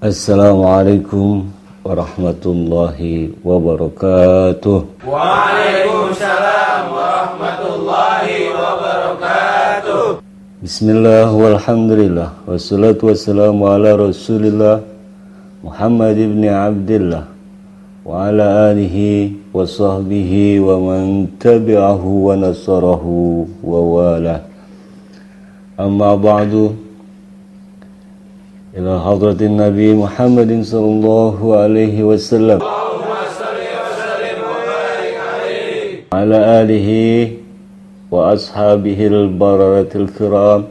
Assalamualaikum warahmatullahi wabarakatuh. Waalaikumsalam warahmatullahi wabarakatuh. Bismillah walhamdulillah wassalatu wassalamu ala rasulillah Muhammad ibn Abdillah wa ala alihi wa sahbihi wa man tabi'ahu wa nasarahu wa wala. Amma ba'du, ila hadratin Nabi Muhammadin sallallahu alaihi wasallam ala alihi wa ashabihil bararatil kiram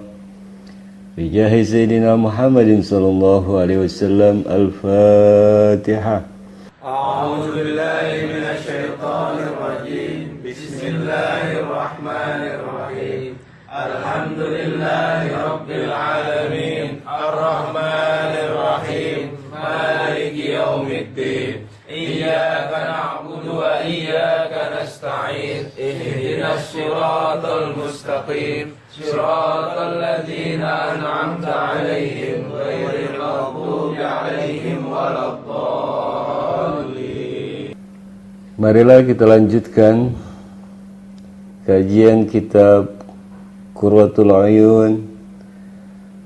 bijahi Sayyidina Muhammadin sallallahu alaihi wasallam. Al-Fatihah. A'udzu billahi minasy syaithanir rajim. Bismillahirrahmanirrahim. Alhamdulillahi rabbil alamin. Ar-Rahmanir Rahim. Maliki yaumiddin. Iyyaka na'budu wa iyyaka nasta'in. Ihdinas siratal mustaqim. Siratal ladzina an'amta 'alaihim ghairil maghdubi 'alaihim waladdallin. Marilah kita lanjutkan kajian kitab Qurratul Uyun.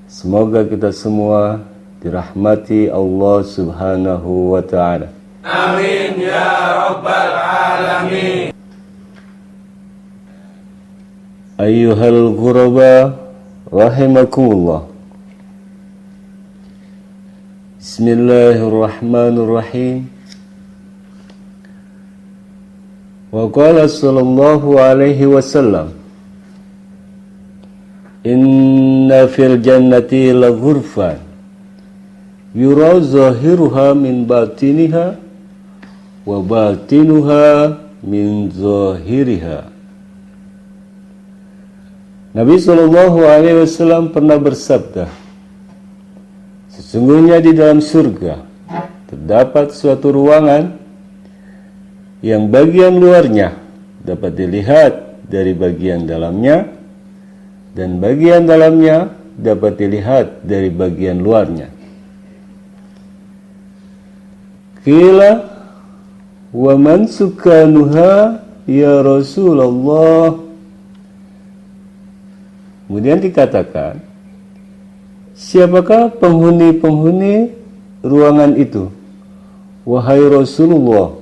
Semoga kita semua dirahmati Allah Subhanahu wa ta'ala. Amin ya rabbal alamin. Ayyuhal ghuraba rahimakumullah. Bismillahirrahmanirrahim. Wa qala sallallahu alaihi wasallam, inna fil jannati la ghurfan yura zahiruha min batiniha wa batinuha min zahiriha. Nabi sallallahu alaihi wasallam pernah bersabda, sesungguhnya di dalam surga terdapat suatu ruangan yang bagian luarnya dapat dilihat dari bagian dalamnya, dan bagian dalamnya dapat dilihat dari bagian luarnya. Qila wa man sukanuha ya Rasulullah. Kemudian dikatakan, siapakah penghuni-penghuni ruangan itu, wahai Rasulullah?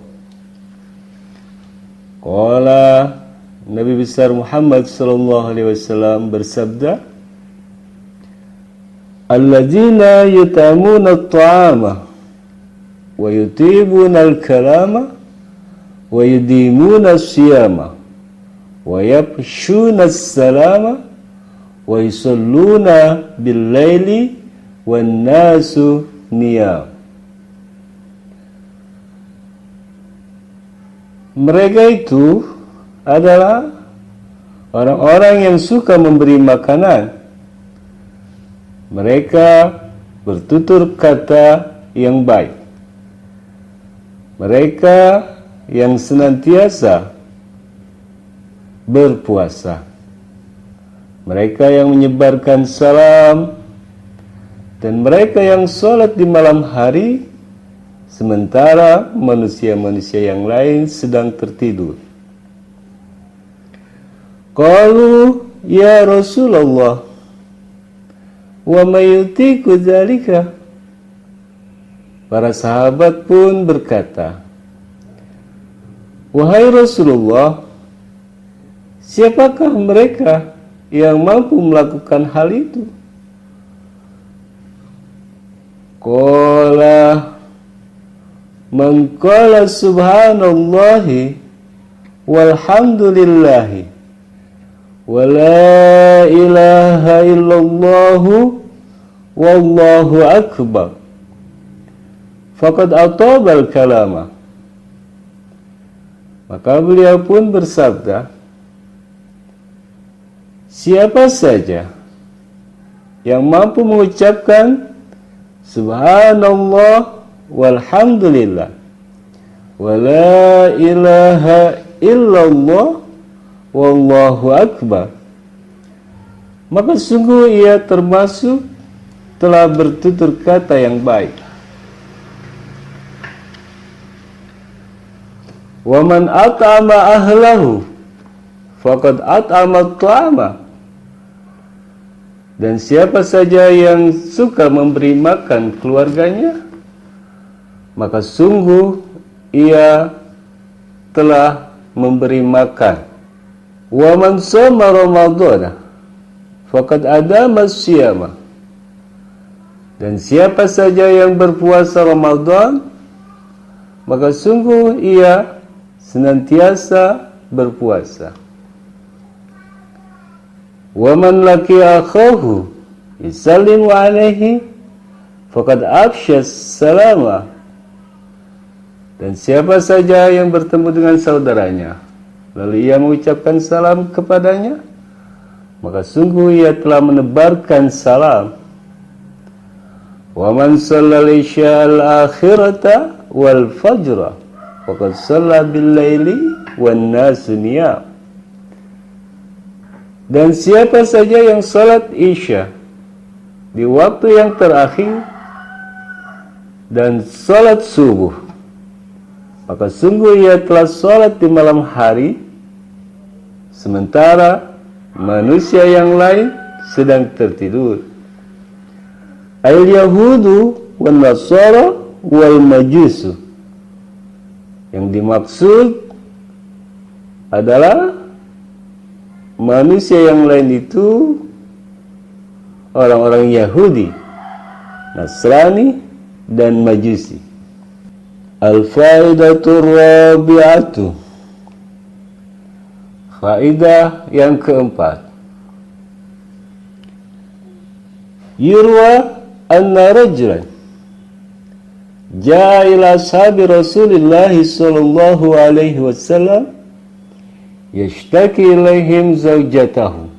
Qala, Nabi besar Muhammad sallallahu alaihi wasallam bersabda, alladzina yutamuna at-ta'ama wa yutibuna al-kalama wa yudimuna as-siyama wa yafshuna as-salama wa yusalluna bil-laili wan-nasu niyam. Mereka itu adalah orang-orang yang suka memberi makanan. Mereka bertutur kata yang baik. Mereka yang senantiasa berpuasa. Mereka yang menyebarkan salam. Dan mereka yang sholat di malam hari, sementara manusia-manusia yang lain sedang tertidur. Qalu ya Rasulullah, wa mayutiku dzalika. Para sahabat pun berkata, wahai Rasulullah, siapakah mereka yang mampu melakukan hal itu? Qala man qala subhanallahi walhamdulillahi wa la ilaha illallahu wallahu akbar faqad atabal kalama. Maka beliau pun bersabda, siapa saja yang mampu mengucapkan subhanallah walhamdulillah wa la ilaha illallah wallahu akbar, maka sungguh ia termasuk telah bertutur kata yang baik. Wa man at'ama ahlahu faqad at'ama at-ta'ama. Dan siapa saja yang suka memberi makan keluarganya, maka sungguh ia telah memberi makan. Wa man shoma ramadhana faqad adama as-siyama. Dan siapa saja yang berpuasa Ramadan, maka sungguh ia senantiasa berpuasa. Wa man laqiya akhahu yusallimu alaihi faqad afsha salama. Dan siapa saja yang bertemu dengan saudaranya, lalu ia mengucapkan salam kepadanya, maka sungguh ia telah menebarkan salam. Wa man shallal isya al-akhirata wal fajra faqad shalla bil laili wan nasu niyam. Dan siapa saja yang salat isya di waktu yang terakhir dan salat subuh, maka sungguh ia telah salat di malam hari, sementara manusia yang lain sedang tertidur. Al-Yahudu wan Nasara wal Majusu. Yang dimaksud adalah manusia yang lain itu orang-orang Yahudi, Nasrani, dan Majusi. Al-Faidatur Rabi'atu. Faidah yang keempat. Yurwa anna rajulan jaa ila ashabi Rasulillah sallallahu alaihi wasallam yashtaki ilaihim zawjatahu.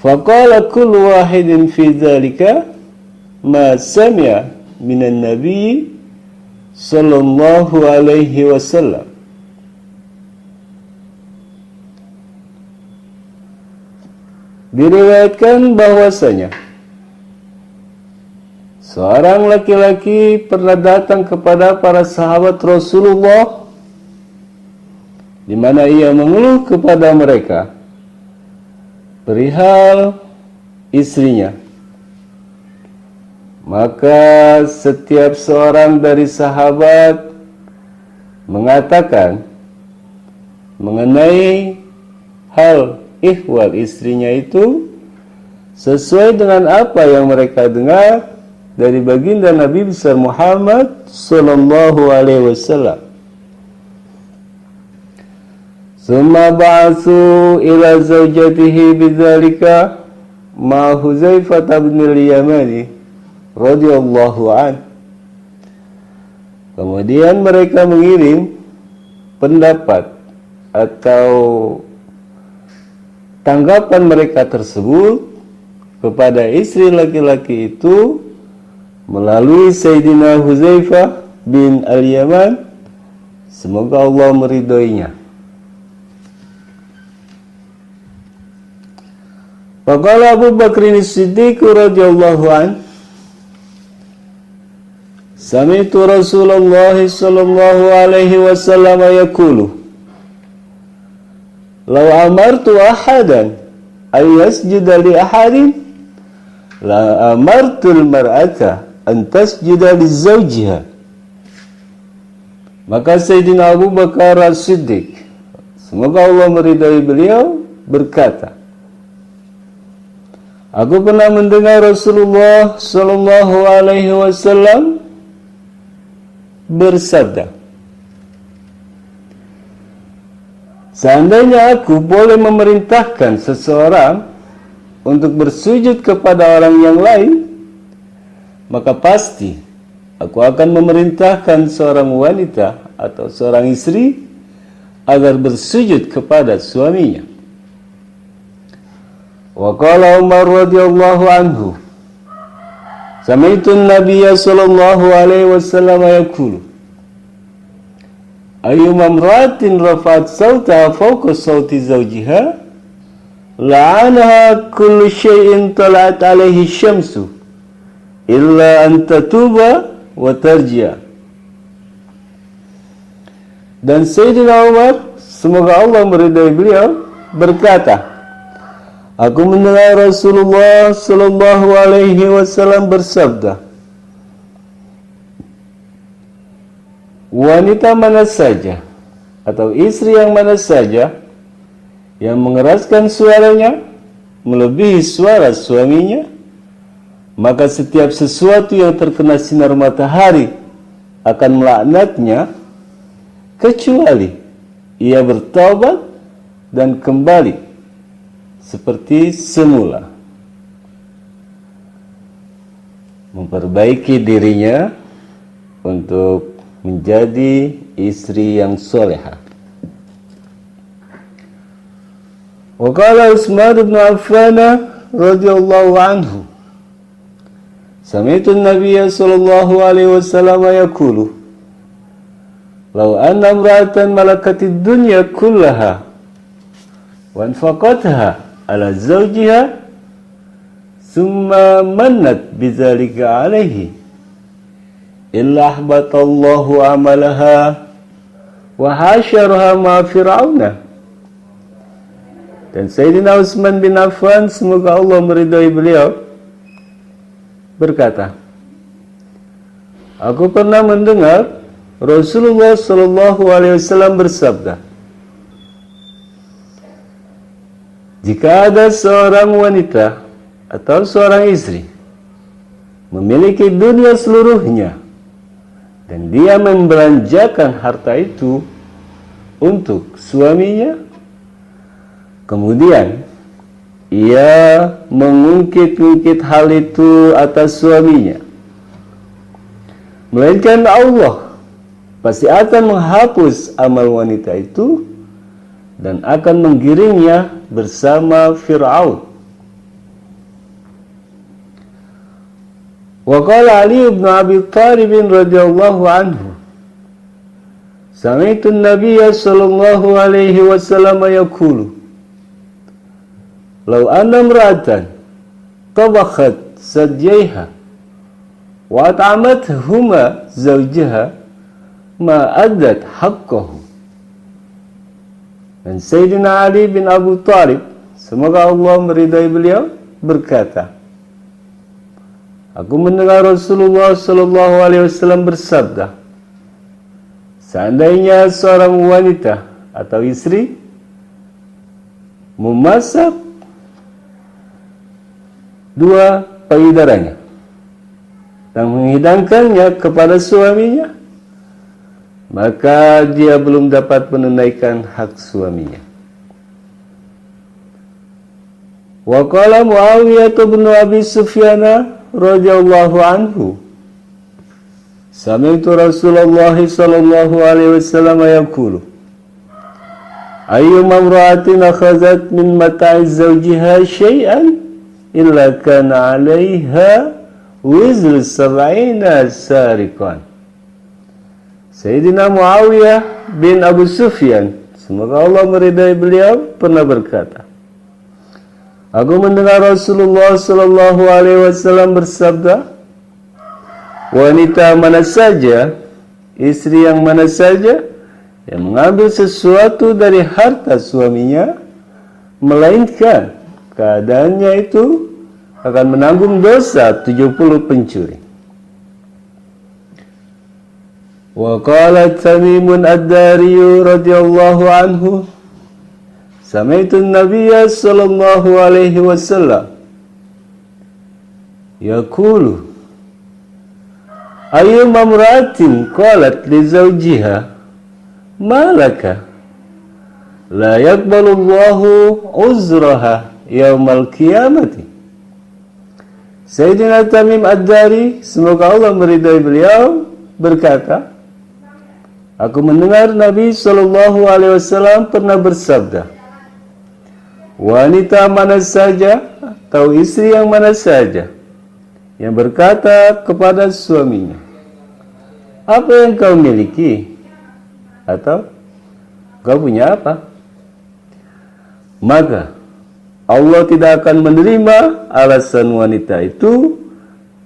Faqala kullu wahidin fi dhalika ma sami'a minan nabiy sallallahu alaihi wasallam. Diriwayatkan bahwasanya seorang laki-laki pernah datang kepada para sahabat Rasulullah, di mana ia mengeluh kepada mereka perihal istrinya. Maka setiap seorang dari sahabat mengatakan mengenai hal ihwal istrinya itu sesuai dengan apa yang mereka dengar dari baginda Nabi besar Muhammad sallallahu alaihi wasallam. Summa ba'atsu ila zawjatihi bidzalika ma Huzaifah bin al-Yamani radhiyallahu an. Kemudian mereka mengirim pendapat atau tanggapan mereka tersebut kepada istri laki-laki itu melalui Sayyidina Huzaifah bin al-Yaman, semoga Allah meridhoinya. Faqala Abu Bakr as-Siddiq radhiyallahu an, sami'tu Rasulullah sallallahu alaihi wasallam yaqulu, law amartu ahadan ay yasjuda li ahadin la amartu al-mar'ata an tasjuda li zawjiha. Maka Sayyidina Abu Bakar as-Siddiq, semoga Allah meridai beliau, berkata, aku pernah mendengar Rasulullah sallallahu alaihi wasallam bersabda, seandainya aku boleh memerintahkan seseorang untuk bersujud kepada orang yang lain, maka pasti aku akan memerintahkan seorang wanita atau seorang istri agar bersujud kepada suaminya. Wa qala Umar radhiyallahu anhu, sami'tu an-nabiyya sallallahu alaihi wasallam yaqulu, ayyuma imra'atin rafa'at sawtaha fawqa sawti zawjiha la'anaha kullu syai'in tala'at alaihi syamsu illa an tatuba wa tarji'a. Dan Sayyidina Umar, semoga Allah meridai beliau, berkata, aku mendengar Rasulullah Sallallahu Alaihi Wasallam bersabda, wanita mana saja atau istri yang mana saja yang mengeraskan suaranya melebihi suara suaminya, maka setiap sesuatu yang terkena sinar matahari akan melaknatnya, kecuali ia bertaubat dan kembali seperti semula, memperbaiki dirinya untuk menjadi istri yang solehah. Wa qala Utsman bin Affan radhiyallahu anhu, sami'tu an-nabiy sallallahu alaihi wasallam yaqulu, law anna imra'atan malakatid dunya kullaha wa anfaqatha ala zawjiha thumma mannat bidzalika alaihi illa ahbatallahu amalaha wa hasyaraha ma fir'auna. Dan Sayyidina Utsman bin Affan, semoga Allah meridai beliau, berkata, aku pernah mendengar Rasulullah Sallallahu Alaihi Wasallam bersabda, jika ada seorang wanita atau seorang istri memiliki dunia seluruhnya dan dia membelanjakan harta itu untuk suaminya, kemudian ia mengungkit-ungkit hal itu atas suaminya, melainkan Allah pasti akan menghapus amal wanita itu dan akan menggiringnya bersama Fir'aun. Wa qala Ali ibn Abi Thalib radhiyallahu anhu, sami'tu an-nabiy sallallahu alaihi wasallam yaqulu, law anna imra'atan tabakhat sajjaiha wa at'amathuma zawjaha ma addat haqqahu. Dan Sayyidina Ali bin Abu Thalib, semoga Allah meridai beliau, berkata, aku mendengar Rasulullah Sallallahu Alaihi Wasallam bersabda, seandainya seorang wanita atau istri memasak dua payudaranya dan menghidangkannya kepada suaminya, maka dia belum dapat menunaikan hak suaminya. Wa qala Muawiyah bin Abi Sufyan radhiyallahu anhu, sami'tu Rasulullah sallallahu alaihi wasallam yaqulu, ayyuma imra'atin akhadhat min mata'i zawjiha shay'an illa kana 'alayha wizru 70 sariqan. Sayyidina Muawiyah bin Abu Sufyan, semoga Allah meridai beliau, pernah berkata, aku mendengar Rasulullah Sallallahu Alaihi Wasallam bersabda, wanita mana saja, istri yang mana saja yang mengambil sesuatu dari harta suaminya, melainkan keadaannya itu akan menanggung dosa 70 pencuri. Wa qala Tamimun ad-Dari radhiyallahu anhu, sami'tu an-nabiy sallallahu alaihi wasallam yaqulu, ayyuma imra'atin qalat li zawjiha ma laka la yaqbalu Allahu uzraha yaumal qiyamati. Sayyidina Tamim ad-Dari, semoga Allah meridai beliau, berkata, aku mendengar Nabi Sallallahu Alaihi Wasallam pernah bersabda, wanita mana saja atau istri yang mana saja yang berkata kepada suaminya, apa yang kau miliki? Atau kau punya apa? Maka Allah tidak akan menerima alasan wanita itu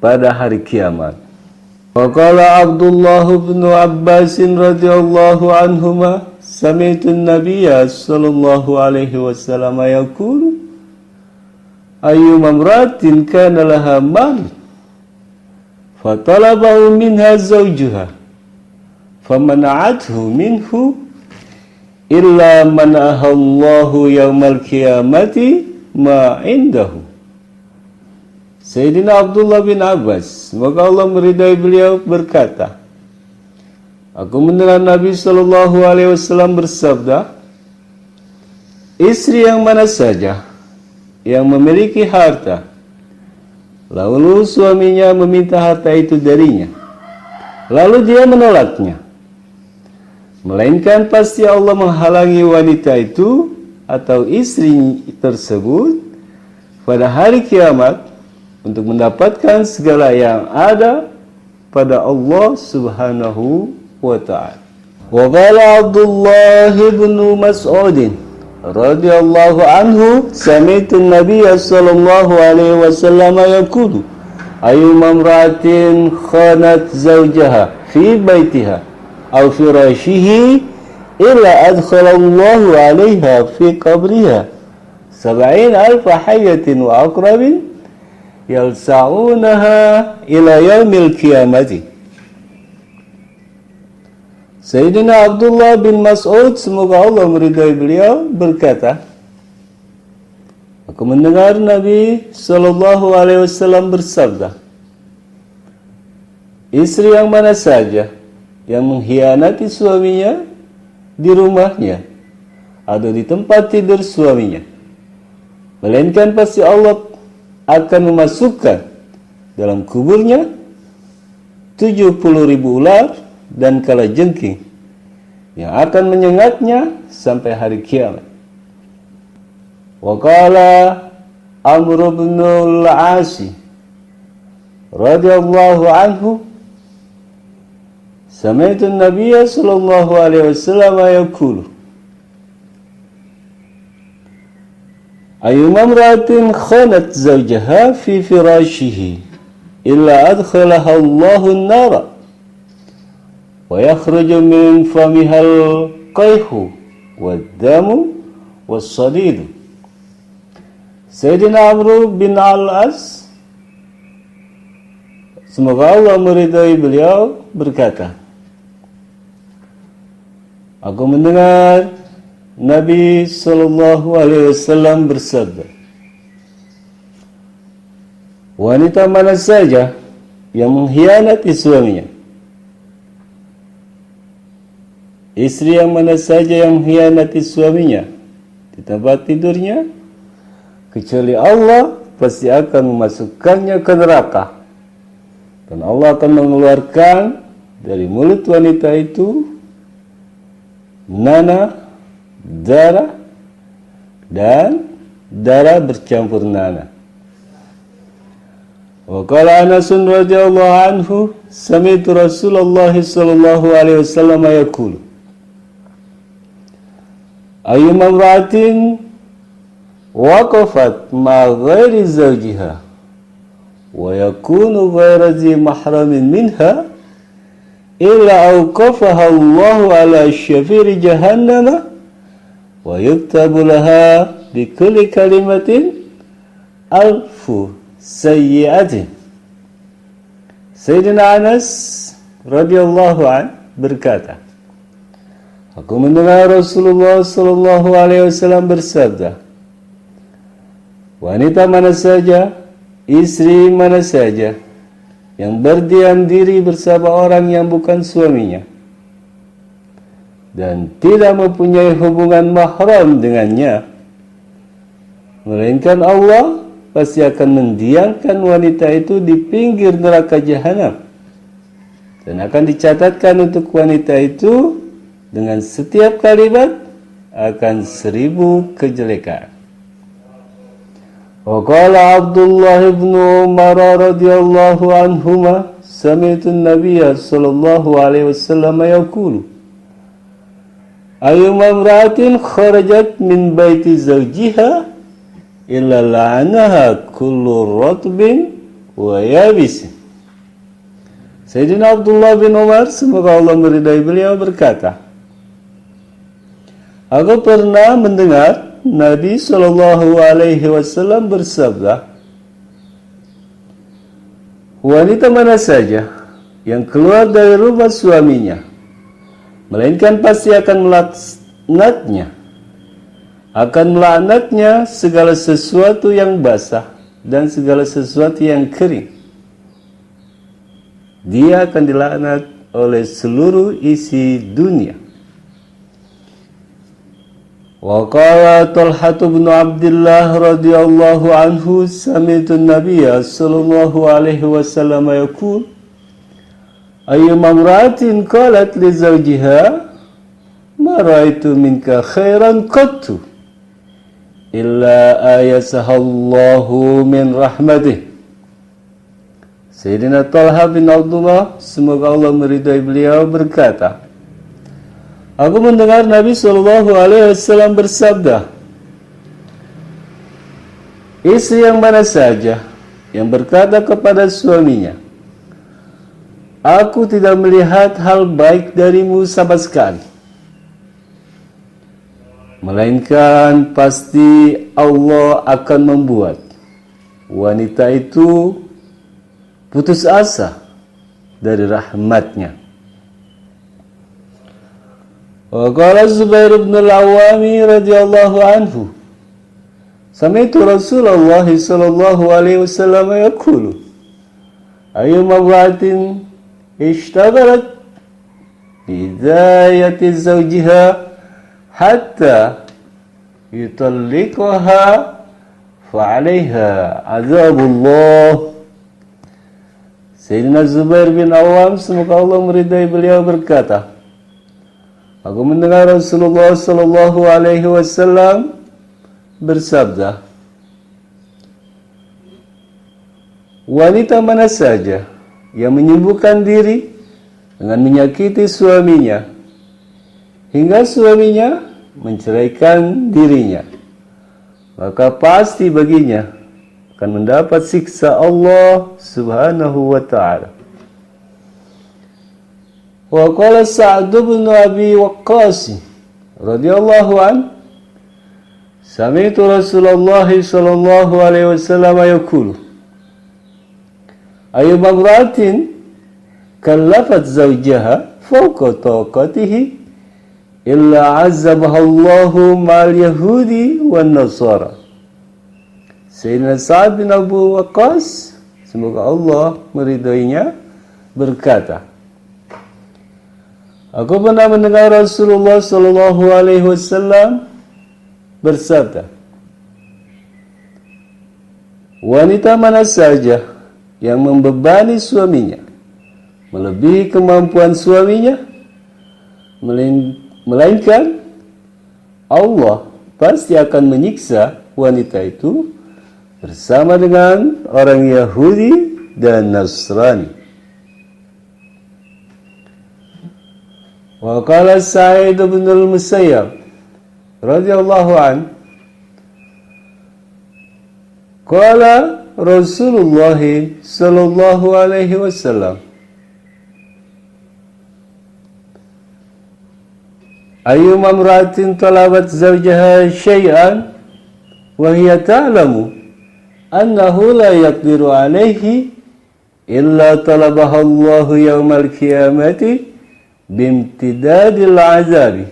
pada hari kiamat. Wa qala Abdullah bin Abbas radhiyallahu anhuma sami'tu an-nabiyya sallallahu alaihi wasallam yaqul ayyuma imra'atin kana laha mal fatalabahu minha zawjuha famana'athu minhu illa mana'aha Allahu yawmal qiyamati ma indahu. Sayyidina Abdullah bin Abbas, semoga Allah meridai beliau, berkata, aku mendengar Nabi Shallallahu Alaihi Wasallam bersabda, istri yang mana saja yang memiliki harta, lalu suaminya meminta harta itu darinya, lalu dia menolaknya, melainkan pasti Allah menghalangi wanita itu atau istri tersebut pada hari kiamat untuk mendapatkan segala yang ada pada Allah Subhanahu wa ta'ala. Wa qala Abdullah bin Mas'ud radhiyallahu anhu sami'tu an-nabiy sallallahu alaihi wasallam yaqulu ayyuma imra'atin khanat zawjaha fi baitiha aw firashihi illa adkhalallahu 'alayha fi qabriha 70,000 hayyatin wa aqrabin yalsa'unaha ila yaumil qiyamati. Sayyidina Abdullah bin Mas'ud, semoga Allah meridai beliau, berkata, aku mendengar Nabi Shallallahu Alaihi Wasallam bersabda, istri yang mana saja yang mengkhianati suaminya di rumahnya atau di tempat tidur suaminya, melainkan pasti Allah akan memasukkan dalam kuburnya 70.000 ular dan kalajengking yang akan menyengatnya sampai hari kiamat. Wa qala Amr bin al-As radhiyallahu anhu sami'tu an-nabiy sallallahu alaihi wasallam yaqulu ayyuma imra'atin khanat zawjaha fi firashihi illa adkhalaha Allahu an-nara wa yakhruju min famiha al-qayhu wad-damu was-sadid. Sayyidina Amr bin al-As, semoga Allah meridai beliau, berkata, aku mendengar Nabi Sallallahu Alaihi Wasallam bersabda, wanita mana saja yang mengkhianati suaminya, istri yang mana saja yang mengkhianati suaminya di tempat tidurnya, kecuali Allah pasti akan memasukkannya ke neraka, dan Allah akan mengeluarkan dari mulut wanita itu nanah, darah, dan darah bercampur nanah. Wa qala Anas radhiyallahu anhu sami'tu Rasulullah sallallahu alaihi wasallam yaqulu ayyuma imra'atin waqafat ma ghairi zawjiha wa yakunu ghayra zi mahramin minha illa awqafaha Allahu ala syafiri jahannama wa yuktabu laha bi kulli kalimatin alfu sayyi'atin. Sayyidina Anas radhiyallahu an berkata, aku mendengar Rasulullah sallallahu alaihi wasallam bersabda, wanita mana saja, istri mana saja yang berdiam diri bersama orang yang bukan suaminya dan tidak mempunyai hubungan mahram dengannya, melainkan Allah pasti akan mendiamkan wanita itu di pinggir neraka jahanam, dan akan dicatatkan untuk wanita itu dengan setiap kalimat akan 1000 kejelekan. Wa qala Abdullah bin Umar radhiyallahu anhuma sami'tu an-nabiy sallallahu alaihi wasallam yaqulu ayyuma imra'atin kharajat min baiti zawjiha illa la'anaha kullu ratbin wa yabis. Sayyidina Abdullah bin Umar, semoga Allah meridai beliau, berkata, aku pernah mendengar Nabi SAW bersabda, wanita mana saja yang keluar dari rumah suaminya, melainkan pasti akan melaknatnya segala sesuatu yang basah dan segala sesuatu yang kering. Dia akan dilaknat oleh seluruh isi dunia. Wa qala Talhah bin Abdullah radhiyallahu anhu, sami'tu an-nabiyya sallallahu alaihi wasallam yaqul, ayyuma imra'atin qalat li zawjiha ma ra'aitu minka khairan qattu illa ayasahallahu min rahmatih. Sayyidina Talhah bin Abdullah, semoga Allah meridai beliau, berkata, aku mendengar Nabi SAW bersabda, istri yang mana saja yang berkata kepada suaminya, aku tidak melihat hal baik darimu sama sekali, melainkan pasti Allah akan membuat wanita itu putus asa dari rahmatnya. Wa qala Zubair bin al-Awwami radhiyallahu anhu, sami'tu Rasulullah sallallahu alaihi wasallam yaqulu, ayyuma imra'atin ishtaghalat bi hidayati zawjiha hatta yutalliqaha fa 'alayha 'adzabullah. Sayyidina Zubair bin Awam, semoga Allah meridai beliau, berkata, aku mendengar Rasulullah sallallahu alaihi wasallam bersabda, wanita mana saja yang menyibukkan diri dengan menyakiti suaminya hingga suaminya menceraikan dirinya, maka pasti baginya akan mendapat siksa Allah subhanahu wa ta'ala. Wa qala Sa'd bin Abi Waqqas radhiyallahu an, sami'tu Rasulullah sallallahu alaihi wasallam yaqulu, ayyuma imra'atin kallafat zawjaha fawqa taqatihi illa 'azzabaha Allahu ma'al yahudi wan nasara. Sayyidina Sa'ad bin Abu Waqqas, semoga Allah meridainya, berkata, aku pernah mendengar Rasulullah sallallahu alaihi wasallam bersabda, wanita mana saja yang membebani suaminya melebihi kemampuan suaminya, melainkan Allah pasti akan menyiksa wanita itu bersama dengan orang Yahudi dan Nasrani. Wa qala Sa'id bin al-Musayyab radhiyallahu an, qala Rasulullah sallallahu alaihi wasallam, ayyuma imra'atin talabat zawjaha syai'an wa hiya ta'lamu annahu la yaqdiru alaihi illa talabaha Allahu yawmal qiyamati bimtidadil azabi.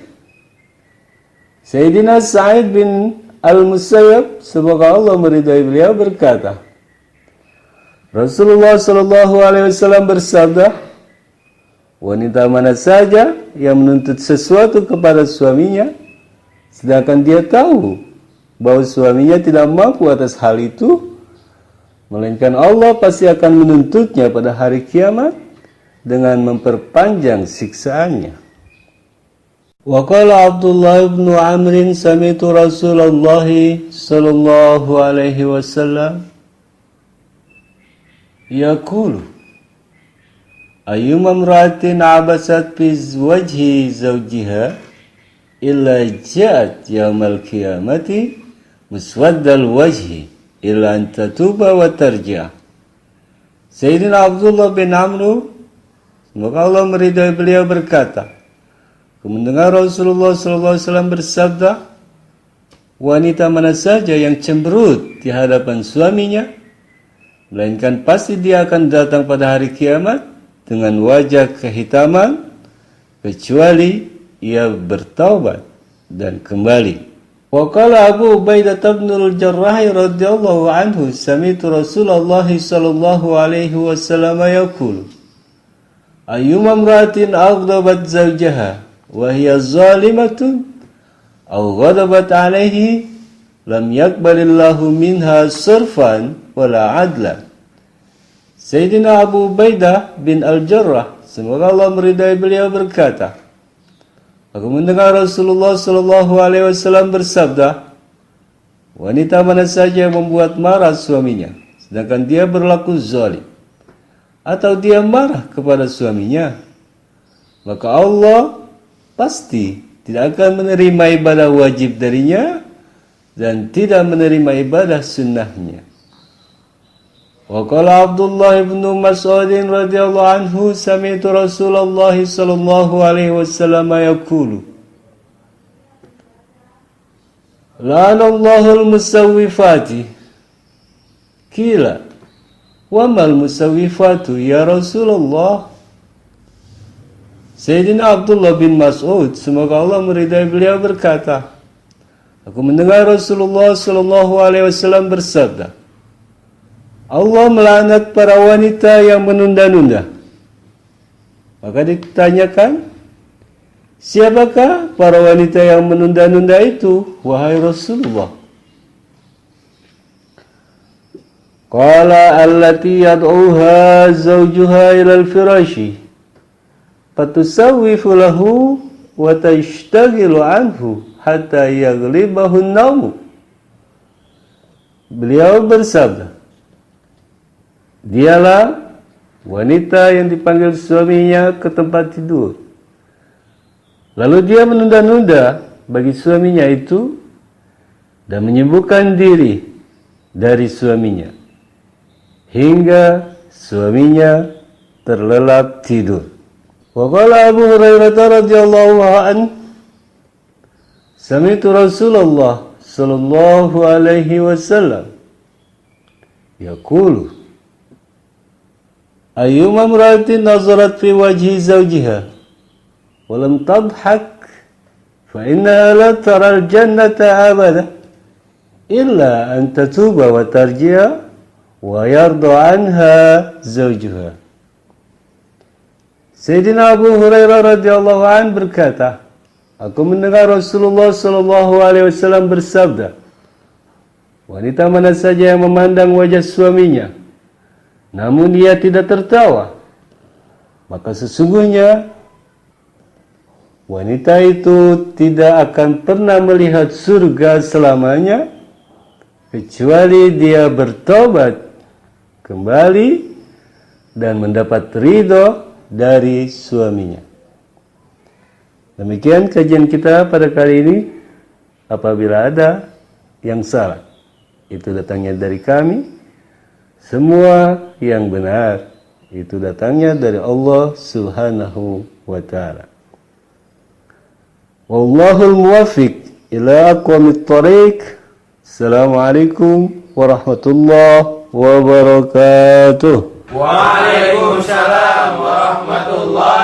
Sayyidina Sa'id bin al-Musayyab, semoga Allah meridai beliau, berkata, Rasulullah sallallahu alaihi wasallam bersabda, wanita mana saja yang menuntut sesuatu kepada suaminya sedangkan dia tahu bahwa suaminya tidak mampu atas hal itu, melainkan Allah pasti akan menuntutnya pada hari kiamat dengan memperpanjang siksaannya. Wa qala Abdullah bin Amr, sami'tu Rasulullah sallallahu alaihi wasallam yaqulu, ayyuma imra'atin 'abasat fi wajhi zawjiha illa ja'at yaumal qiyamati muswaddal wajhi illa an tatuba wa tarja. Sayyidina Abdullah bin Amr semoga Allah meridai beliau, berkata, aku mendengar Rasulullah SAW bersabda, wanita mana saja yang cemberut di hadapan suaminya, melainkan pasti dia akan datang pada hari kiamat dengan wajah kehitaman, kecuali ia bertaubat dan kembali. Wa qala Abu Ubaidah bin al-Jarrah radhiyallahu anhu, sami'tu Rasulullah sallallahu alaihi wasallam yaqul, ayyuma imra'atin aghdabat zawjaha wa hiya zalimatun aw ghadabat alaihi lam yaqbalillahu minha sarfan wala adlan. Sayyidina Abu Ubaidah bin al-Jarrah, semoga Allah meridai beliau, berkata, aku mendengar Rasulullah sallallahu alaihi wasallam bersabda, wanita mana saja yang membuat marah suaminya sedangkan dia berlaku zalim, atau dia marah kepada suaminya, maka Allah pasti tidak akan menerima ibadah wajib darinya dan tidak menerima ibadah sunnahnya. Wa qala Abdullah bin Mas'ud radhiyallahu anhu, sami'tu Rasulullah sallallahu alaihi wasallam yaqulu, la'anallahu al-musawwifati. Qila, wa mal musawwifatu ya Rasulullah? Sayyidina Abdullah bin Mas'ud, semoga Allah meridai beliau, berkata, aku mendengar Rasulullah sallallahu alaihi wasallam bersabda, Allah melaknat para wanita yang menunda-nunda. Maka ditanyakan, siapakah para wanita yang menunda-nunda itu, wahai Rasulullah? Qala allati yad'uha zawjuha ilal firashi fatusawwifu lahu wa tashtaghilu anhu hatta yaghlibahu an-nawm. Beliau bersabda, dialah wanita yang dipanggil suaminya ke tempat tidur, lalu dia menunda-nunda bagi suaminya itu dan menyibukkan diri dari suaminya hingga suaminya terlelap tidur. Wa qala Abu Hurairah radhiyallahu anhu, sami'tu Rasulullah sallallahu alaihi wasallam yaqulu, ayyuma imra'atin nazarat fi wajhi zawjiha wa lam tadhak fa innaha la tara al-jannata abada illa an tatuba wa tarji'a wa yarda anha zawjuha. Sayyidina Abu Hurairah radhiyallahu anhu berkata, aku mendengar Rasulullah sallallahu alaihi wasallam bersabda, wanita mana saja yang memandang wajah suaminya namun dia tidak tertawa, maka sesungguhnya wanita itu tidak akan pernah melihat surga selamanya kecuali dia bertobat kembali dan mendapat ridho dari suaminya. Demikian kajian kita pada kali ini. Apabila ada yang salah, itu datangnya dari kami. Semua yang benar itu datangnya dari Allah Subhanahu wa ta'ala. Wallahul muwaffiq ila aqwamit thariq. Assalamualaikum warahmatullahi wabarakatuh. Waalaikumsalam warahmatullahi